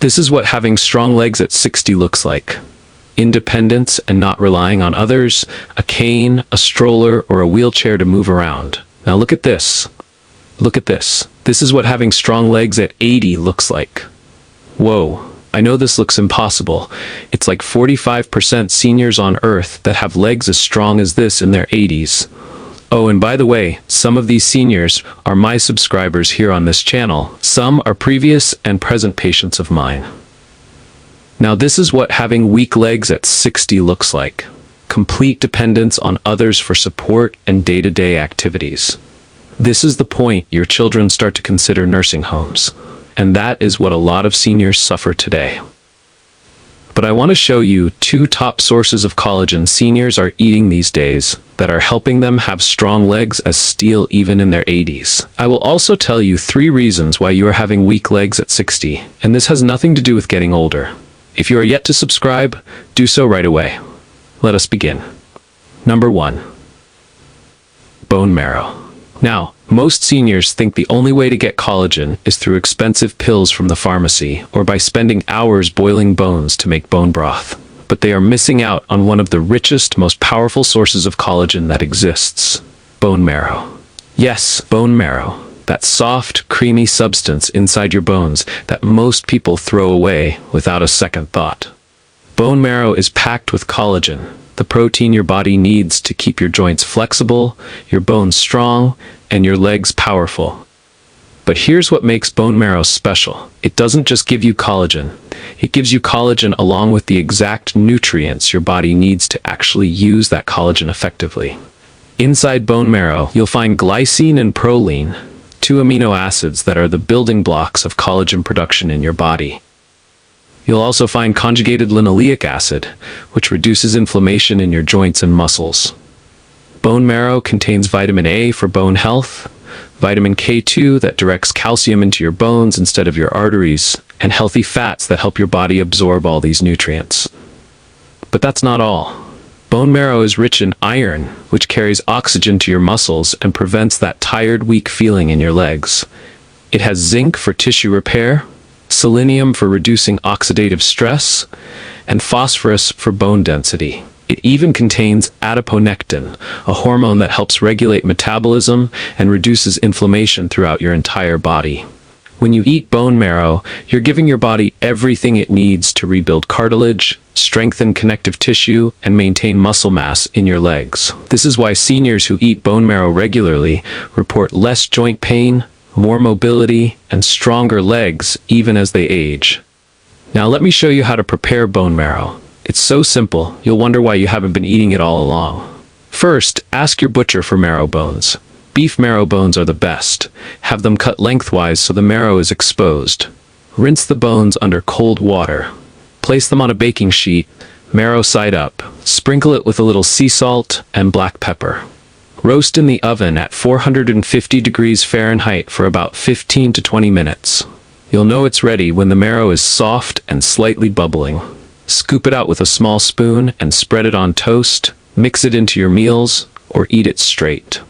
This is what having strong legs at 60 looks like. Independence and not relying on others, a cane, a stroller, or a wheelchair to move around. Now look at this. Look at this. This is what having strong legs at 80 looks like. Whoa, I know this looks impossible. It's like 45% seniors on Earth that have legs as strong as this in their 80s. Oh, and by the way, some of these seniors are my subscribers here on this channel. Some are previous and present patients of mine. Now this is what having weak legs at 60 looks like. Complete dependence on others for support and day-to-day activities. This is the point your children start to consider nursing homes. And that is what a lot of seniors suffer today. But I want to show you 2 top sources of collagen seniors are eating these days that are helping them have strong legs as steel even in their 80s. I will also tell you 3 reasons why you are having weak legs at 60, and this has nothing to do with getting older. If you are yet to subscribe, do so right away. Let us begin. Number 1. Bone marrow. Now, most seniors think the only way to get collagen is through expensive pills from the pharmacy or by spending hours boiling bones to make bone broth. But they are missing out on one of the richest, most powerful sources of collagen that exists: bone marrow. Yes, bone marrow. That soft, creamy substance inside your bones that most people throw away without a second thought. Bone marrow is packed with collagen, the protein your body needs to keep your joints flexible, your bones strong, and your legs powerful. But here's what makes bone marrow special. It doesn't just give you collagen. It gives you collagen along with the exact nutrients your body needs to actually use that collagen effectively. Inside bone marrow, you'll find glycine and proline, 2 amino acids that are the building blocks of collagen production in your body. You'll also find conjugated linoleic acid, which reduces inflammation in your joints and muscles. Bone marrow contains vitamin A for bone health, vitamin K2 that directs calcium into your bones instead of your arteries, and healthy fats that help your body absorb all these nutrients. But that's not all. Bone marrow is rich in iron, which carries oxygen to your muscles and prevents that tired, weak feeling in your legs. It has zinc for tissue repair, selenium for reducing oxidative stress, and phosphorus for bone density. It even contains adiponectin, a hormone that helps regulate metabolism and reduces inflammation throughout your entire body. When you eat bone marrow, you're giving your body everything it needs to rebuild cartilage, strengthen connective tissue, and maintain muscle mass in your legs. This is why seniors who eat bone marrow regularly report less joint pain, more mobility, and stronger legs even as they age. Now let me show you how to prepare bone marrow. It's so simple, you'll wonder why you haven't been eating it all along. First, ask your butcher for marrow bones. Beef marrow bones are the best. Have them cut lengthwise so the marrow is exposed. Rinse the bones under cold water. Place them on a baking sheet, marrow side up. Sprinkle it with a little sea salt and black pepper. Roast in the oven at 450 degrees Fahrenheit for about 15 to 20 minutes. You'll know it's ready when the marrow is soft and slightly bubbling. Scoop it out with a small spoon and spread it on toast. Mix it into your meals or eat it straight.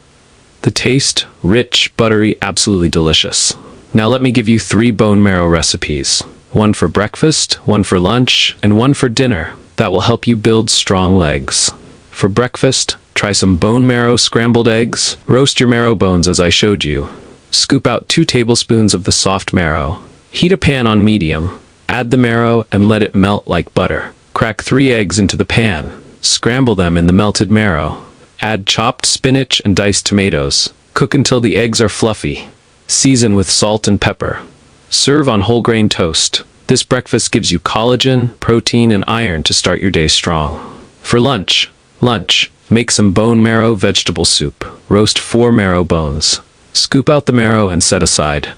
The taste, rich, buttery, absolutely delicious. Now let me give you 3 bone marrow recipes. One for breakfast, one for lunch, and one for dinner that will help you build strong legs. For breakfast, try some bone marrow scrambled eggs. Roast your marrow bones as I showed you. Scoop out 2 tablespoons of the soft marrow. Heat a pan on medium. Add the marrow and let it melt like butter. Crack 3 eggs into the pan. Scramble them in the melted marrow. Add chopped spinach and diced tomatoes. Cook until the eggs are fluffy. Season with salt and pepper. Serve on whole grain toast. This breakfast gives you collagen, protein, and iron to start your day strong. For lunch, make some bone marrow vegetable soup. Roast 4 marrow bones. Scoop out the marrow and set aside.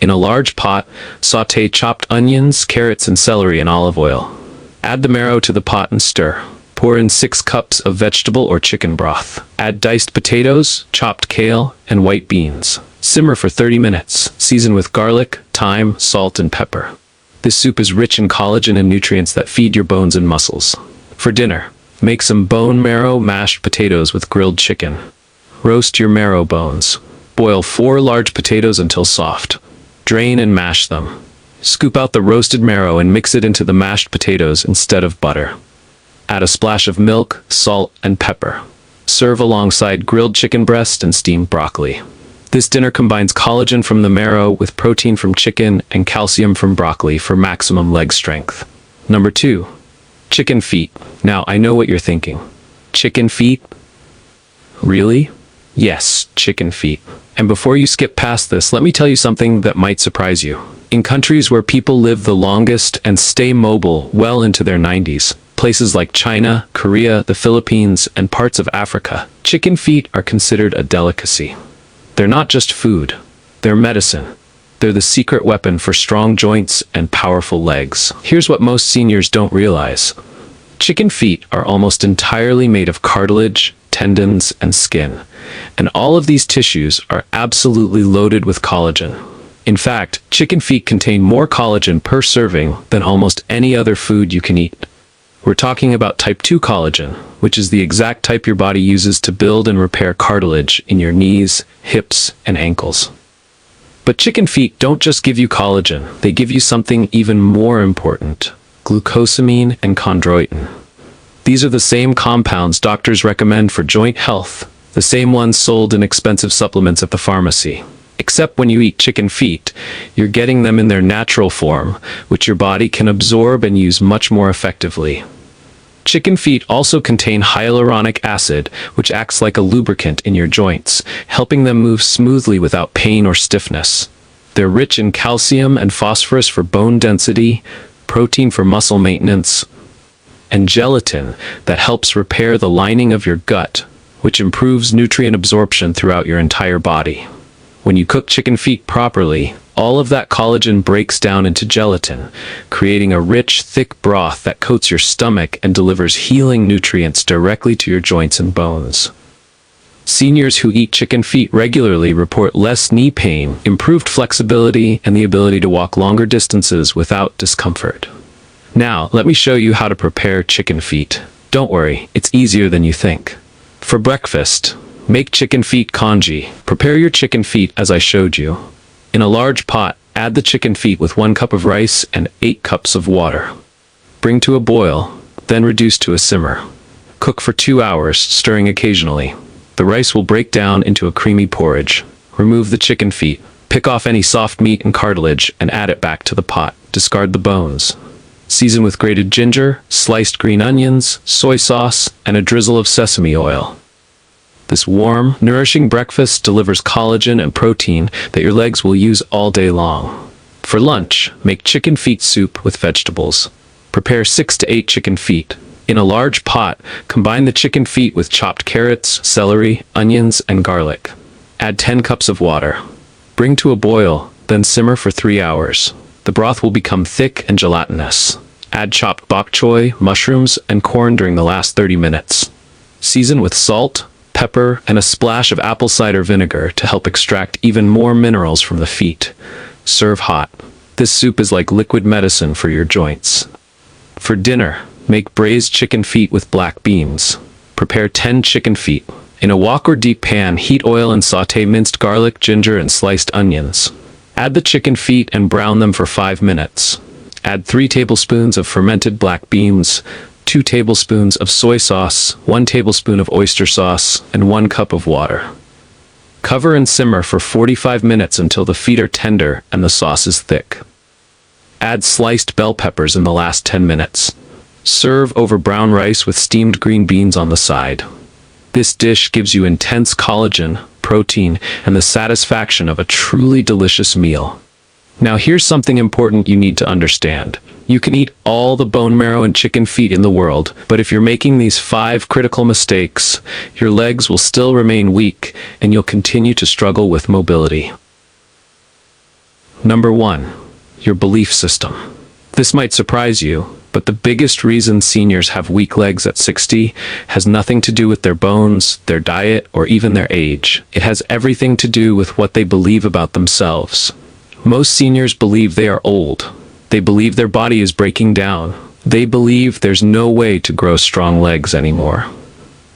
In a large pot, sauté chopped onions, carrots, and celery in olive oil. Add the marrow to the pot and stir. Pour in 6 cups of vegetable or chicken broth. Add diced potatoes, chopped kale, and white beans. Simmer for 30 minutes. Season with garlic, thyme, salt, and pepper. This soup is rich in collagen and nutrients that feed your bones and muscles. For dinner, make some bone marrow mashed potatoes with grilled chicken. Roast your marrow bones. Boil 4 large potatoes until soft. Drain and mash them. Scoop out the roasted marrow and mix it into the mashed potatoes instead of butter. Add a splash of milk, salt, and pepper. Serve alongside grilled chicken breast and steamed broccoli. This dinner combines collagen from the marrow with protein from chicken and calcium from broccoli for maximum leg strength. Number 2. Chicken feet. Now, I know what you're thinking. Chicken feet? Really? Yes, chicken feet. And before you skip past this, let me tell you something that might surprise you. In countries where people live the longest and stay mobile well into their 90s, places like China, Korea, the Philippines, and parts of Africa, chicken feet are considered a delicacy. They're not just food, they're medicine. They're the secret weapon for strong joints and powerful legs. Here's what most seniors don't realize. Chicken feet are almost entirely made of cartilage, tendons, and skin. And all of these tissues are absolutely loaded with collagen. In fact, chicken feet contain more collagen per serving than almost any other food you can eat. We're talking about type 2 collagen, which is the exact type your body uses to build and repair cartilage in your knees, hips, and ankles. But chicken feet don't just give you collagen, they give you something even more important: glucosamine and chondroitin. These are the same compounds doctors recommend for joint health, the same ones sold in expensive supplements at the pharmacy. Except when you eat chicken feet, you're getting them in their natural form, which your body can absorb and use much more effectively. Chicken feet also contain hyaluronic acid, which acts like a lubricant in your joints, helping them move smoothly without pain or stiffness. They're rich in calcium and phosphorus for bone density, protein for muscle maintenance, and gelatin that helps repair the lining of your gut, which improves nutrient absorption throughout your entire body. When you cook chicken feet properly, all of that collagen breaks down into gelatin, creating a rich, thick broth that coats your stomach and delivers healing nutrients directly to your joints and bones. Seniors who eat chicken feet regularly report less knee pain, improved flexibility, and the ability to walk longer distances without discomfort. Now, let me show you how to prepare chicken feet. Don't worry, it's easier than you think. For breakfast, make chicken feet congee. Prepare your chicken feet as I showed you. In a large pot, add the chicken feet with 1 cup of rice and 8 cups of water. Bring to a boil, then reduce to a simmer. Cook for 2 hours, stirring occasionally. The rice will break down into a creamy porridge. Remove the chicken feet, pick off any soft meat and cartilage, and add it back to the pot. Discard the bones. Season with grated ginger, sliced green onions, soy sauce, and a drizzle of sesame oil. This warm, nourishing breakfast delivers collagen and protein that your legs will use all day long. For lunch, make chicken feet soup with vegetables. Prepare 6 to 8 chicken feet. In a large pot, combine the chicken feet with chopped carrots, celery, onions, and garlic. Add 10 cups of water. Bring to a boil, then simmer for 3 hours. The broth will become thick and gelatinous. Add chopped bok choy, mushrooms, and corn during the last 30 minutes. Season with salt, pepper, and a splash of apple cider vinegar to help extract even more minerals from the feet. Serve hot. This soup is like liquid medicine for your joints. For dinner, make braised chicken feet with black beans. Prepare 10 chicken feet. In a wok or deep pan, heat oil and sauté minced garlic, ginger, and sliced onions. Add the chicken feet and brown them for 5 minutes. Add 3 tablespoons of fermented black beans, 2 tablespoons of soy sauce, 1 tablespoon of oyster sauce, and 1 cup of water. Cover and simmer for 45 minutes until the feet are tender and the sauce is thick. Add sliced bell peppers in the last 10 minutes. Serve over brown rice with steamed green beans on the side. This dish gives you intense collagen, protein, and the satisfaction of a truly delicious meal. Now here's something important you need to understand. You can eat all the bone marrow and chicken feet in the world, but if you're making these 5 critical mistakes, your legs will still remain weak and you'll continue to struggle with mobility. Number 1. Your belief system. This might surprise you, but the biggest reason seniors have weak legs at 60 has nothing to do with their bones, their diet, or even their age. It has everything to do with what they believe about themselves. Most seniors believe they are old. They believe their body is breaking down. They believe there's no way to grow strong legs anymore.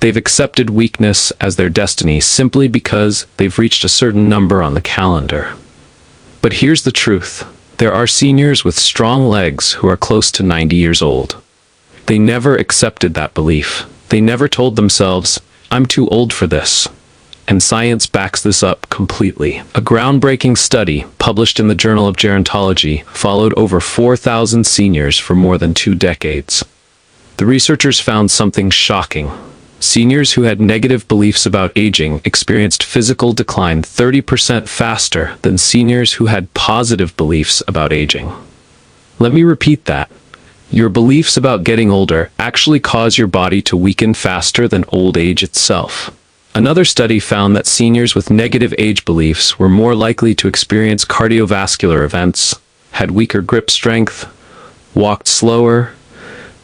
They've accepted weakness as their destiny simply because they've reached a certain number on the calendar. But here's the truth. There are seniors with strong legs who are close to 90 years old. They never accepted that belief. They never told themselves, "I'm too old for this." And science backs this up completely. A groundbreaking study, published in the Journal of Gerontology, followed over 4,000 seniors for more than 2 decades. The researchers found something shocking. Seniors who had negative beliefs about aging experienced physical decline 30% faster than seniors who had positive beliefs about aging. Let me repeat that. Your beliefs about getting older actually cause your body to weaken faster than old age itself. Another study found that seniors with negative age beliefs were more likely to experience cardiovascular events, had weaker grip strength, walked slower,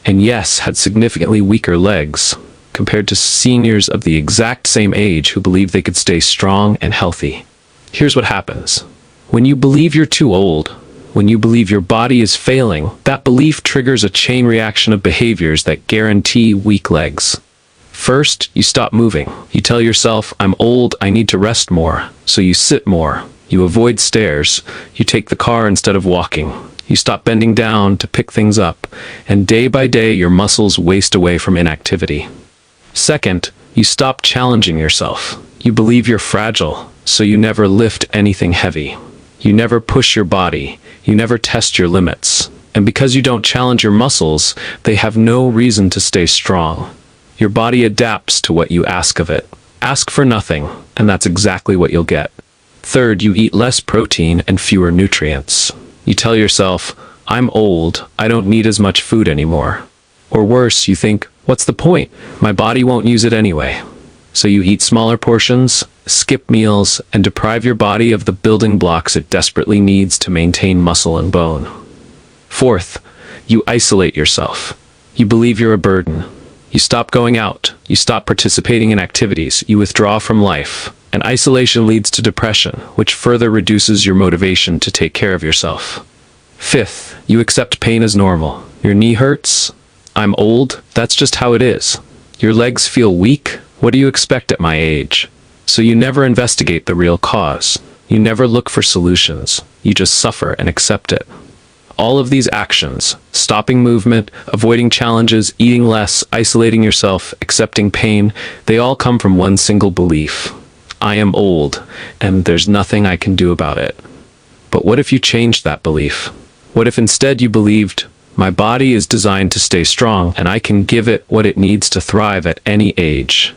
and yes, had significantly weaker legs, compared to seniors of the exact same age who believed they could stay strong and healthy. Here's what happens. When you believe you're too old, when you believe your body is failing, that belief triggers a chain reaction of behaviors that guarantee weak legs. First, you stop moving. You tell yourself, "I'm old, I need to rest more." So you sit more. You avoid stairs. You take the car instead of walking. You stop bending down to pick things up. And day by day, your muscles waste away from inactivity. Second, you stop challenging yourself. You believe you're fragile, so you never lift anything heavy. You never push your body. You never test your limits. And because you don't challenge your muscles, they have no reason to stay strong. Your body adapts to what you ask of it. Ask for nothing, and that's exactly what you'll get. Third, you eat less protein and fewer nutrients. You tell yourself, "I'm old, I don't need as much food anymore." Or worse, you think, "What's the point? My body won't use it anyway." So you eat smaller portions, skip meals, and deprive your body of the building blocks it desperately needs to maintain muscle and bone. Fourth, you isolate yourself. You believe you're a burden. You stop going out. You stop participating in activities. You withdraw from life. And isolation leads to depression, which further reduces your motivation to take care of yourself. Fifth, you accept pain as normal. Your knee hurts? I'm old. That's just how it is. Your legs feel weak? What do you expect at my age? So you never investigate the real cause. You never look for solutions. You just suffer and accept it. All of these actions, stopping movement, avoiding challenges, eating less, isolating yourself, accepting pain, they all come from one single belief. I am old, and there's nothing I can do about it. But what if you changed that belief? What if instead you believed, my body is designed to stay strong, and I can give it what it needs to thrive at any age?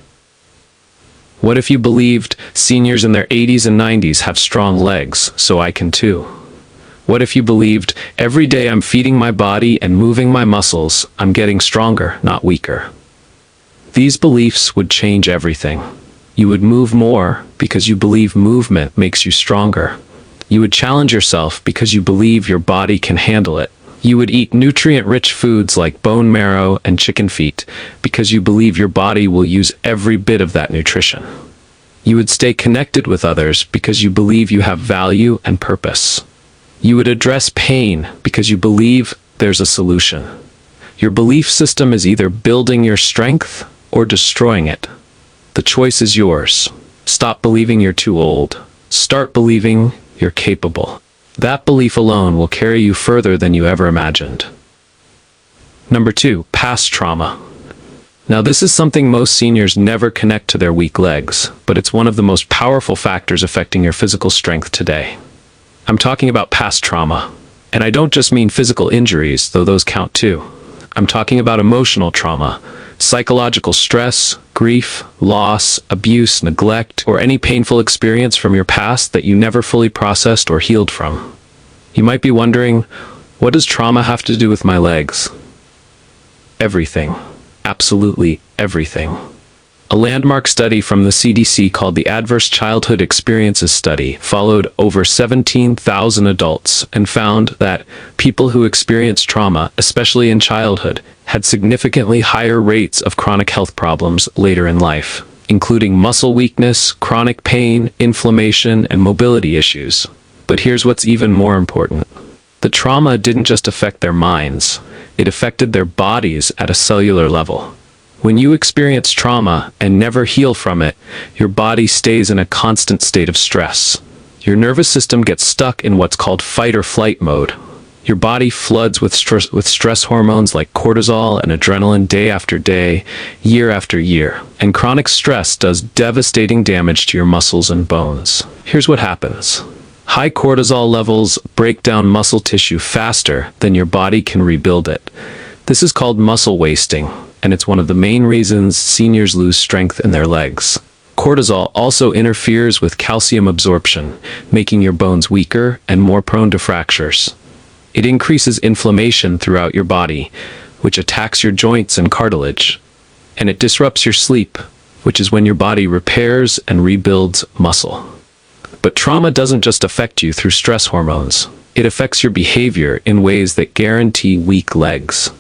What if you believed, seniors in their 80s and 90s have strong legs, so I can too? What if you believed, every day I'm feeding my body and moving my muscles, I'm getting stronger, not weaker? These beliefs would change everything. You would move more because you believe movement makes you stronger. You would challenge yourself because you believe your body can handle it. You would eat nutrient-rich foods like bone marrow and chicken feet because you believe your body will use every bit of that nutrition. You would stay connected with others because you believe you have value and purpose. You would address pain because you believe there's a solution. Your belief system is either building your strength or destroying it. The choice is yours. Stop believing you're too old. Start believing you're capable. That belief alone will carry you further than you ever imagined. Number 2, past trauma. Now this is something most seniors never connect to their weak legs, but it's one of the most powerful factors affecting your physical strength today. I'm talking about past trauma. And I don't just mean physical injuries, though those count too. I'm talking about emotional trauma, psychological stress, grief, loss, abuse, neglect, or any painful experience from your past that you never fully processed or healed from. You might be wondering, what does trauma have to do with my legs? Everything. Absolutely everything. A landmark study from the CDC called the Adverse Childhood Experiences Study followed over 17,000 adults and found that people who experienced trauma, especially in childhood, had significantly higher rates of chronic health problems later in life, including muscle weakness, chronic pain, inflammation, and mobility issues. But here's what's even more important. The trauma didn't just affect their minds, it affected their bodies at a cellular level. When you experience trauma and never heal from it, your body stays in a constant state of stress. Your nervous system gets stuck in what's called fight or flight mode. Your body floods with stress hormones like cortisol and adrenaline day after day, year after year. And chronic stress does devastating damage to your muscles and bones. Here's what happens. High cortisol levels break down muscle tissue faster than your body can rebuild it. This is called muscle wasting, and it's one of the main reasons seniors lose strength in their legs. Cortisol also interferes with calcium absorption, making your bones weaker and more prone to fractures. It increases inflammation throughout your body, which attacks your joints and cartilage. And it disrupts your sleep, which is when your body repairs and rebuilds muscle. But trauma doesn't just affect you through stress hormones. It affects your behavior in ways that guarantee weak legs.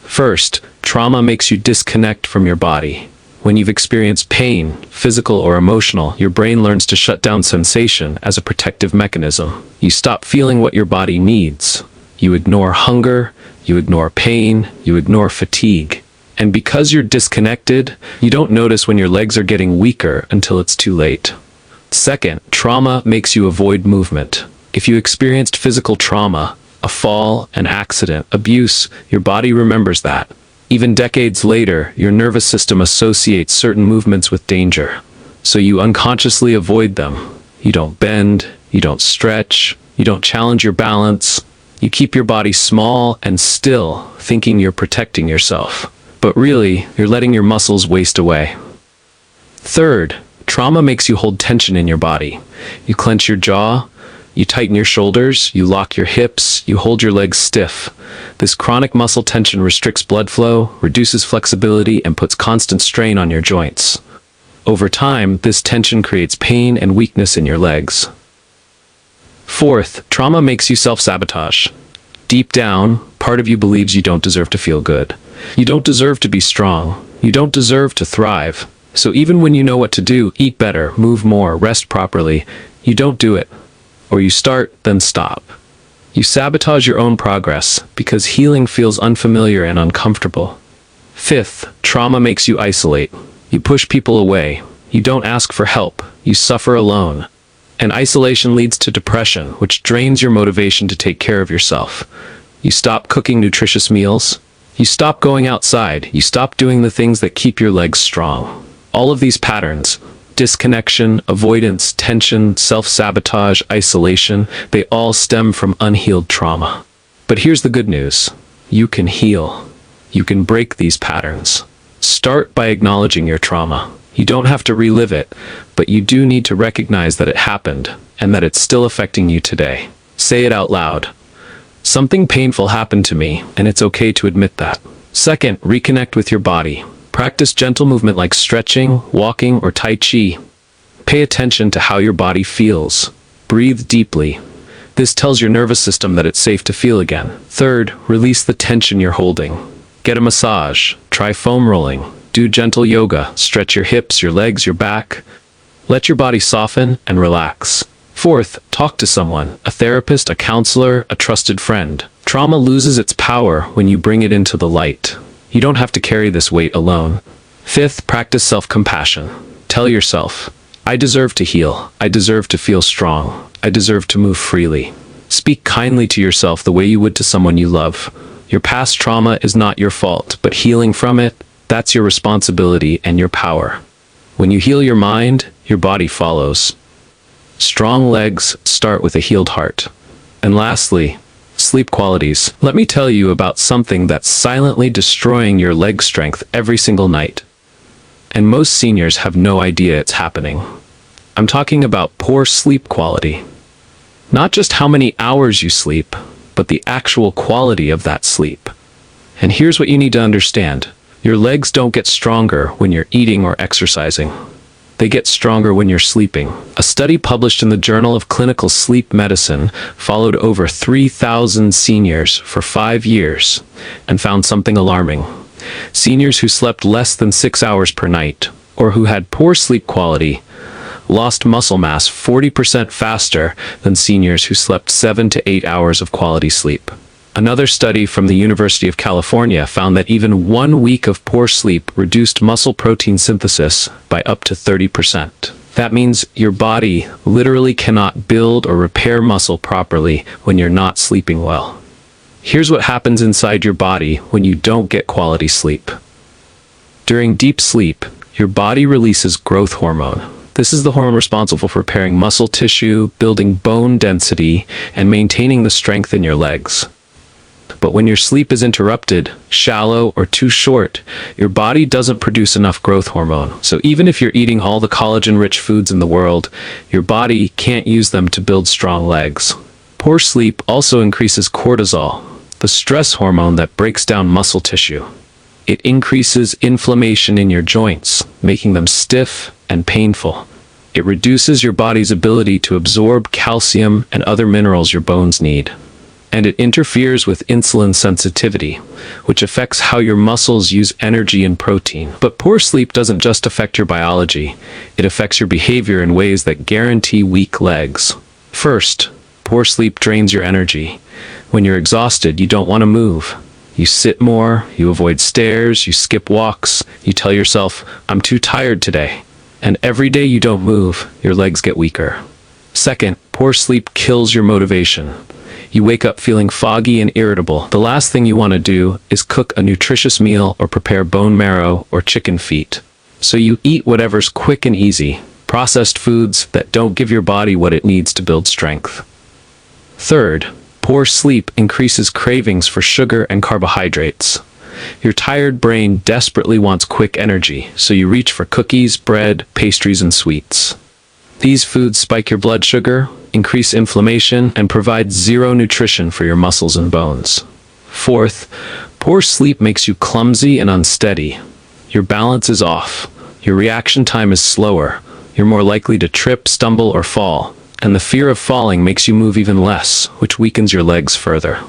First, trauma makes you disconnect from your body. When you've experienced pain, physical or emotional, your brain learns to shut down sensation as a protective mechanism. You stop feeling what your body needs. You ignore hunger, you ignore pain, you ignore fatigue. And because you're disconnected, you don't notice when your legs are getting weaker until it's too late. Second, trauma makes you avoid movement. If you experienced physical trauma, a fall, an accident, abuse, your body remembers that. Even decades later, your nervous system associates certain movements with danger, so you unconsciously avoid them. You don't bend, you don't stretch, you don't challenge your balance. You keep your body small and still, thinking you're protecting yourself. But really, you're letting your muscles waste away. Third, trauma makes you hold tension in your body. You clench your jaw, you tighten your shoulders, you lock your hips, you hold your legs stiff. This chronic muscle tension restricts blood flow, reduces flexibility, and puts constant strain on your joints. Over time, this tension creates pain and weakness in your legs. Fourth, trauma makes you self-sabotage. Deep down, part of you believes you don't deserve to feel good. You don't deserve to be strong. You don't deserve to thrive. So even when you know what to do, eat better, move more, rest properly, you don't do it. Or you start, then stop. You sabotage your own progress because healing feels unfamiliar and uncomfortable. Fifth, trauma makes you isolate. You push people away. You don't ask for help. You suffer alone. And isolation leads to depression, which drains your motivation to take care of yourself. You stop cooking nutritious meals. You stop going outside. You stop doing the things that keep your legs strong. All of these patterns, disconnection, avoidance, tension, self-sabotage, isolation, they all stem from unhealed trauma. But here's the good news. You can heal. You can break these patterns. Start by acknowledging your trauma. You don't have to relive it, but you do need to recognize that it happened and that it's still affecting you today. Say it out loud. Something painful happened to me, and it's okay to admit that. Second, reconnect with your body. Practice gentle movement like stretching, walking, or Tai Chi. Pay attention to how your body feels. Breathe deeply. This tells your nervous system that it's safe to feel again. Third, release the tension you're holding. Get a massage. Try foam rolling. Do gentle yoga. Stretch your hips, your legs, your back. Let your body soften and relax. Fourth, talk to someone. A therapist, a counselor, a trusted friend. Trauma loses its power when you bring it into the light. You don't have to carry this weight alone. Fifth, practice self-compassion. Tell yourself, I deserve to heal. I deserve to feel strong. I deserve to move freely. Speak kindly to yourself the way you would to someone you love. Your past trauma is not your fault, but healing from it, that's your responsibility and your power. When you heal your mind, your body follows. Strong legs start with a healed heart. And lastly, sleep qualities. Let me tell you about something that's silently destroying your leg strength every single night. And most seniors have no idea it's happening. I'm talking about poor sleep quality. Not just how many hours you sleep, but the actual quality of that sleep. And here's what you need to understand. Your legs don't get stronger when you're eating or exercising. They get stronger when you're sleeping. A study published in the Journal of Clinical Sleep Medicine followed over 3,000 seniors for 5 years and found something alarming. Seniors who slept less than 6 hours per night, or who had poor sleep quality, lost muscle mass 40% faster than seniors who slept 7 to 8 hours of quality sleep. Another study from the University of California found that even 1 week of poor sleep reduced muscle protein synthesis by up to 30%. That means your body literally cannot build or repair muscle properly when you're not sleeping well. Here's what happens inside your body when you don't get quality sleep. During deep sleep, your body releases growth hormone. This is the hormone responsible for repairing muscle tissue, building bone density, and maintaining the strength in your legs. But when your sleep is interrupted, shallow, or too short, your body doesn't produce enough growth hormone. So even if you're eating all the collagen-rich foods in the world, your body can't use them to build strong legs. Poor sleep also increases cortisol, the stress hormone that breaks down muscle tissue. It increases inflammation in your joints, making them stiff and painful. It reduces your body's ability to absorb calcium and other minerals your bones need. And it interferes with insulin sensitivity, which affects how your muscles use energy and protein. But poor sleep doesn't just affect your biology, it affects your behavior in ways that guarantee weak legs. First, poor sleep drains your energy. When you're exhausted, you don't want to move. You sit more, you avoid stairs, you skip walks, you tell yourself, "I'm too tired today." And every day you don't move, your legs get weaker. Second, poor sleep kills your motivation. You wake up feeling foggy and irritable. The last thing you want to do is cook a nutritious meal or prepare bone marrow or chicken feet. So you eat whatever's quick and easy, processed foods that don't give your body what it needs to build strength. Third, poor sleep increases cravings for sugar and carbohydrates. Your tired brain desperately wants quick energy, so you reach for cookies, bread, pastries, and sweets. These foods spike your blood sugar, increase inflammation, and provide zero nutrition for your muscles and bones. Fourth, poor sleep makes you clumsy and unsteady. Your balance is off. Your reaction time is slower. You're more likely to trip, stumble, or fall. And the fear of falling makes you move even less, which weakens your legs further.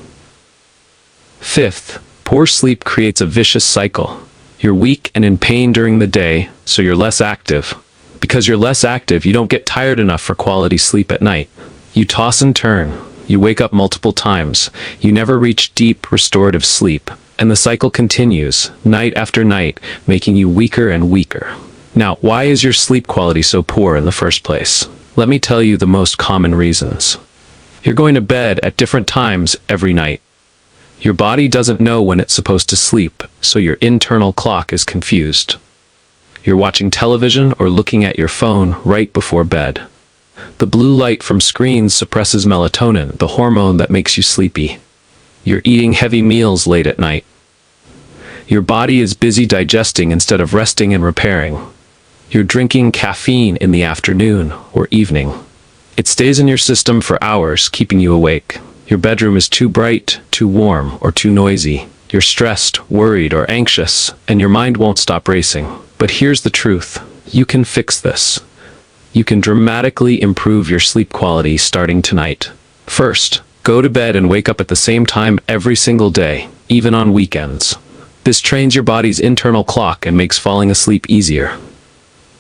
Fifth, poor sleep creates a vicious cycle. You're weak and in pain during the day, so you're less active. Because you're less active, you don't get tired enough for quality sleep at night. You toss and turn. You wake up multiple times. You never reach deep, restorative sleep. And the cycle continues, night after night, making you weaker and weaker. Now, why is your sleep quality so poor in the first place? Let me tell you the most common reasons. You're going to bed at different times every night. Your body doesn't know when it's supposed to sleep, so your internal clock is confused. You're watching television or looking at your phone right before bed. The blue light from screens suppresses melatonin, the hormone that makes you sleepy. You're eating heavy meals late at night. Your body is busy digesting instead of resting and repairing. You're drinking caffeine in the afternoon or evening. It stays in your system for hours, keeping you awake. Your bedroom is too bright, too warm, or too noisy. You're stressed, worried, or anxious, and your mind won't stop racing. But here's the truth. You can fix this. You can dramatically improve your sleep quality starting tonight. First, go to bed and wake up at the same time every single day, even on weekends. This trains your body's internal clock and makes falling asleep easier.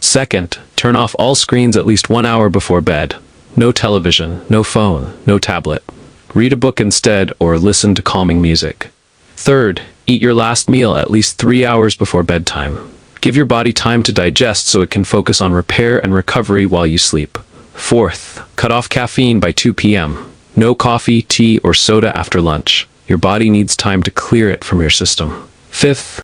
Second, turn off all screens at least 1 hour before bed. No television, no phone, no tablet. Read a book instead or listen to calming music. Third, eat your last meal at least 3 hours before bedtime. Give your body time to digest so it can focus on repair and recovery while you sleep. Fourth, cut off caffeine by 2 p.m. No coffee, tea, or soda after lunch. Your body needs time to clear it from your system. Fifth,